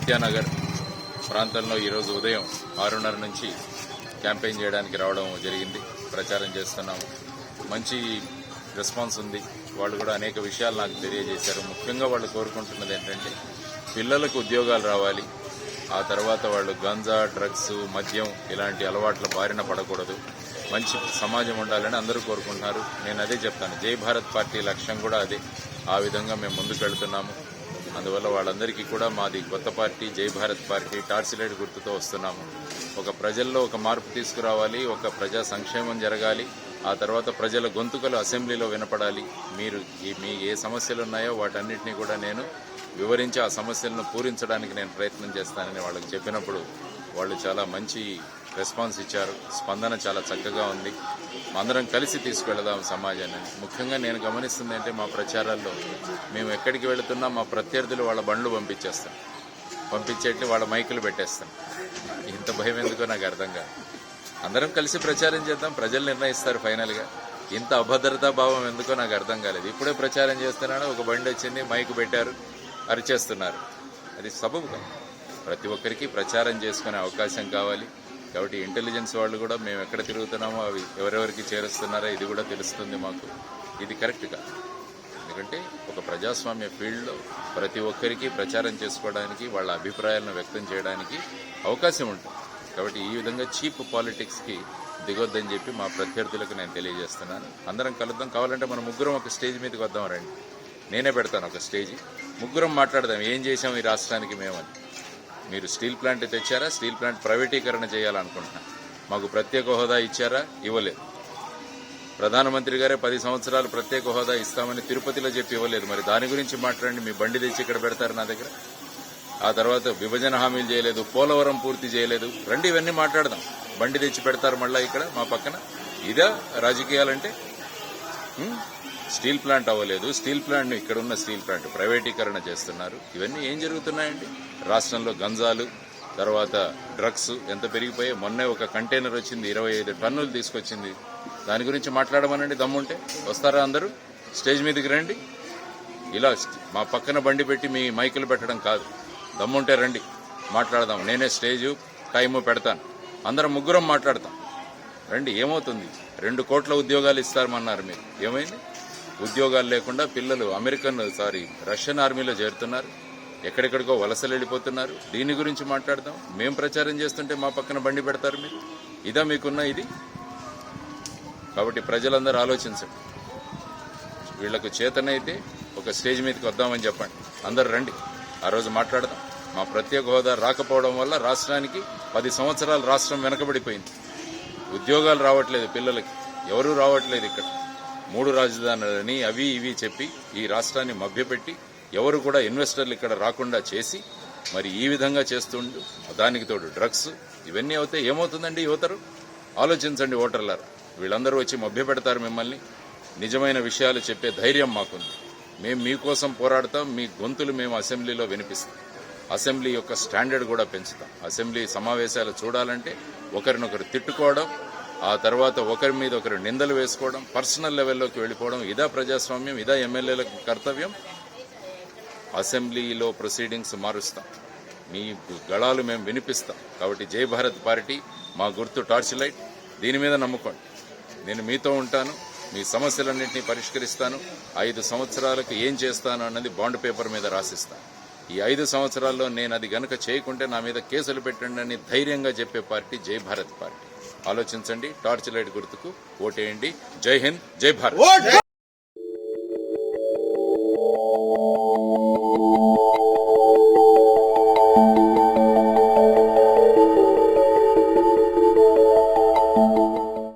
సత్యానగర్ ప్రాంతంలో ఈరోజు ఉదయం 6:30 నుంచి క్యాంపెయిన్ చేయడానికి రావడం జరిగింది. ప్రచారం చేస్తున్నాము. మంచి రెస్పాన్స్ ఉంది. వాళ్ళు కూడా అనేక విషయాలు నాకు తెలియజేశారు. ముఖ్యంగా వాళ్ళు కోరుకుంటున్నది ఏంటంటే పిల్లలకు ఉద్యోగాలు రావాలి, ఆ తర్వాత వాళ్ళు గంజా, డ్రగ్స్, మద్యం ఇలాంటి అలవాట్ల బారిన పడకూడదు, మంచి సమాజం ఉండాలని అందరూ కోరుకుంటున్నారు. నేను అదే చెప్తాను. జై భారత్ పార్టీ లక్ష్యం కూడా అదే. ఆ విధంగా మేము ముందుకు వెళ్తున్నాము. అందువల్ల వాళ్ళందరికీ కూడా మాది కొత్త పార్టీ జై భారత్ పార్టీ టార్చ్ లైట్ గుర్తుతో వస్తున్నాము. ఒక ప్రజల్లో ఒక మార్పు తీసుకురావాలి, ఒక ప్రజా సంక్షేమం జరగాలి, ఆ తర్వాత ప్రజల గొంతుకలు అసెంబ్లీలో వినపడాలి. మీరు మీ ఏ సమస్యలు ఉన్నాయో వాటన్నిటినీ కూడా నేను వివరించి ఆ సమస్యలను పూరించడానికి నేను ప్రయత్నం చేస్తానని వాళ్ళకి చెప్పినప్పుడు వాళ్ళు చాలా మంచి రెస్పాన్స్ ఇచ్చారు. స్పందన చాలా చక్కగా ఉంది. అందరం కలిసి తీసుకెళ్దాం సమాజాన్ని. ముఖ్యంగా నేను గమనిస్తుంది అంటే మా ప్రచారాల్లో మేము ఎక్కడికి వెళుతున్నా మా ప్రత్యర్థులు వాళ్ళ బండ్లు పంపించేట్టు వాళ్ళ మైకులు పెట్టేస్తాం. ఇంత భయం ఎందుకో నాకు అర్థం కాదు. అందరం కలిసి ప్రచారం చేద్దాం, ప్రజలు నిర్ణయిస్తారు ఫైనల్గా. ఇంత అభద్రతా భావం ఎందుకో నాకు అర్థం కాలేదు. ఇప్పుడే ప్రచారం చేస్తున్నాను, ఒక బండి వచ్చింది, మైకు పెట్టారు, అరిచేస్తున్నారు. అది సబబు కాదు. ప్రతి ఒక్కరికి ప్రచారం చేసుకునే అవకాశం కావాలి. కాబట్టి ఇంటెలిజెన్స్ వాళ్ళు కూడా మేము ఎక్కడ తిరుగుతున్నామో అవి ఎవరెవరికి చేరుస్తున్నారో ఇది కూడా తెలుస్తుంది మాకు. ఇది కరెక్ట్ కాదు. ఎందుకంటే ఒక ప్రజాస్వామ్య ఫీల్డ్లో ప్రతి ఒక్కరికి ప్రచారం చేసుకోవడానికి, వాళ్ళ అభిప్రాయాలను వ్యక్తం చేయడానికి అవకాశం ఉంటుంది. కాబట్టి ఈ విధంగా చీప్ పాలిటిక్స్కి దిగొద్దని చెప్పి మా ప్రత్యర్థులకు నేను తెలియజేస్తున్నాను. అందరం కలుద్దాం. కావాలంటే మనం ముగ్గురం ఒక స్టేజ్ మీదకి వద్దాం రండి. నేనే పెడతాను ఒక స్టేజ్, ముగ్గురం మాట్లాడదాం ఏం చేశాం ఈ రాష్ట్రానికి మేమని. మీరు స్టీల్ ప్లాంట్ తెచ్చారా? స్టీల్ ప్లాంట్ ప్రైవేటీకరణ చేయాలనుకుంటున్నా. మాకు ప్రత్యేక హోదా ఇచ్చారా? ఇవ్వలేదు. ప్రధానమంత్రి గారే 10 సంవత్సరాలు ప్రత్యేక హోదా ఇస్తామని తిరుపతిలో చెప్పి ఇవ్వలేదు. మరి దాని గురించి మాట్లాడండి. మీ బండి తెచ్చి ఇక్కడ పెడతారు నా దగ్గర. ఆ తర్వాత విభజన హామీలు చేయలేదు, పోలవరం పూర్తి చేయలేదు. రండి ఇవన్నీ మాట్లాడదాం. బండి తెచ్చి పెడతారు మళ్ళా ఇక్కడ మా పక్కన. ఇదా రాజకీయాలంటే? స్టీల్ ప్లాంట్ అవ్వలేదు, స్టీల్ ప్లాంట్ ఇక్కడున్న స్టీల్ ప్లాంట్ ప్రైవేటీకరణ చేస్తున్నారు. ఇవన్నీ ఏం జరుగుతున్నాయండి? రాష్ట్రంలో గంజాలు, తర్వాత డ్రగ్స్ ఎంత పెరిగిపోయాయి. మొన్నే ఒక కంటైనర్ వచ్చింది, 25 టన్నులు తీసుకొచ్చింది. దాని గురించి మాట్లాడమనండి. దమ్ముంటే వస్తారా అందరూ? స్టేజ్ మీదకి రండి. ఇలా మా పక్కన బండి పెట్టి మీ మైకులు పెట్టడం కాదు. దమ్ముంటే రండి, మాట్లాడదాం. నేనే స్టేజు టైము పెడతాను. అందరం ముగ్గురం మాట్లాడతాం. రండి. ఏమవుతుంది? 2 కోట్ల ఉద్యోగాలు ఇస్తారమన్నారు మీరు. ఏమైంది? ఉద్యోగాలు లేకుండా పిల్లలు రష్యన్ ఆర్మీలో చేరుతున్నారు, ఎక్కడెక్కడికో వలసలు వెళ్ళిపోతున్నారు. దీని గురించి మాట్లాడదాం. మేం ప్రచారం చేస్తుంటే మా పక్కన బండి పెడతారు మీరు. ఇదా మీకున్న ఇది? కాబట్టి ప్రజలందరూ ఆలోచించండి. వీళ్లకు చేతనైతే ఒక స్టేజ్ మీదకి వద్దామని చెప్పండి. అందరు రండి, ఆ రోజు మాట్లాడదాం. మా ప్రత్యేక హోదా రాకపోవడం వల్ల రాష్ట్రానికి 10 సంవత్సరాలు రాష్ట్రం వెనకబడిపోయింది. ఉద్యోగాలు రావట్లేదు పిల్లలకి, ఎవరూ రావట్లేదు. ఇక్కడ 3 రాజధానులని అవి ఇవి చెప్పి ఈ రాష్ట్రాన్ని మభ్యపెట్టి ఎవరు కూడా ఇన్వెస్టర్లు ఇక్కడ రాకుండా చేసి మరి ఈ విధంగా చేస్తుండు. దానికి తోడు డ్రగ్స్, ఇవన్నీ అవుతే ఏమవుతుందండి యువతరు? ఆలోచించండి ఓటర్లారా. వీళ్ళందరూ వచ్చి మభ్యపెడతారు మిమ్మల్ని. నిజమైన విషయాలు చెప్పే ధైర్యం మాకుంది. మేము మీకోసం పోరాడతాం. మీ గొంతులు మేము అసెంబ్లీలో వినిపిస్తాం. అసెంబ్లీ యొక్క స్టాండర్డ్ కూడా పెంచుతాం. అసెంబ్లీ సమావేశాలు చూడాలంటే ఒకరినొకరు తిట్టుకోవడం, ఆ తర్వాత ఒకరి మీద ఒకరు నిందలు వేసుకోవడం, పర్సనల్ లెవెల్లోకి వెళ్ళిపోవడం, ఇదా ప్రజాస్వామ్యం? ఇదా ఎమ్మెల్యేలకు కర్తవ్యం? అసెంబ్లీలో ప్రొసీడింగ్స్ మారుస్తాం. మీ గళాలు మేము వినిపిస్తాం. కాబట్టి జై భారత్ పార్టీ, మా గుర్తు టార్చ్ లైట్. దీని మీద నమ్ముకోండి. నేను మీతో ఉంటాను. మీ సమస్యలన్నింటినీ పరిష్కరిస్తాను. 5 సంవత్సరాలకు ఏం చేస్తాను అన్నది బాండ్ పేపర్ మీద రాసిస్తాను. ఈ 5 సంవత్సరాల్లో నేను అది గనక చేయకుంటే నా మీద కేసులు పెట్టండి అని ధైర్యంగా చెప్పే పార్టీ జై భారత్ పార్టీ. ఆలోచించండి. టార్చ్ లైట్ గుర్తుకు ఓటేయండి. జై హింద్, జై భారత్.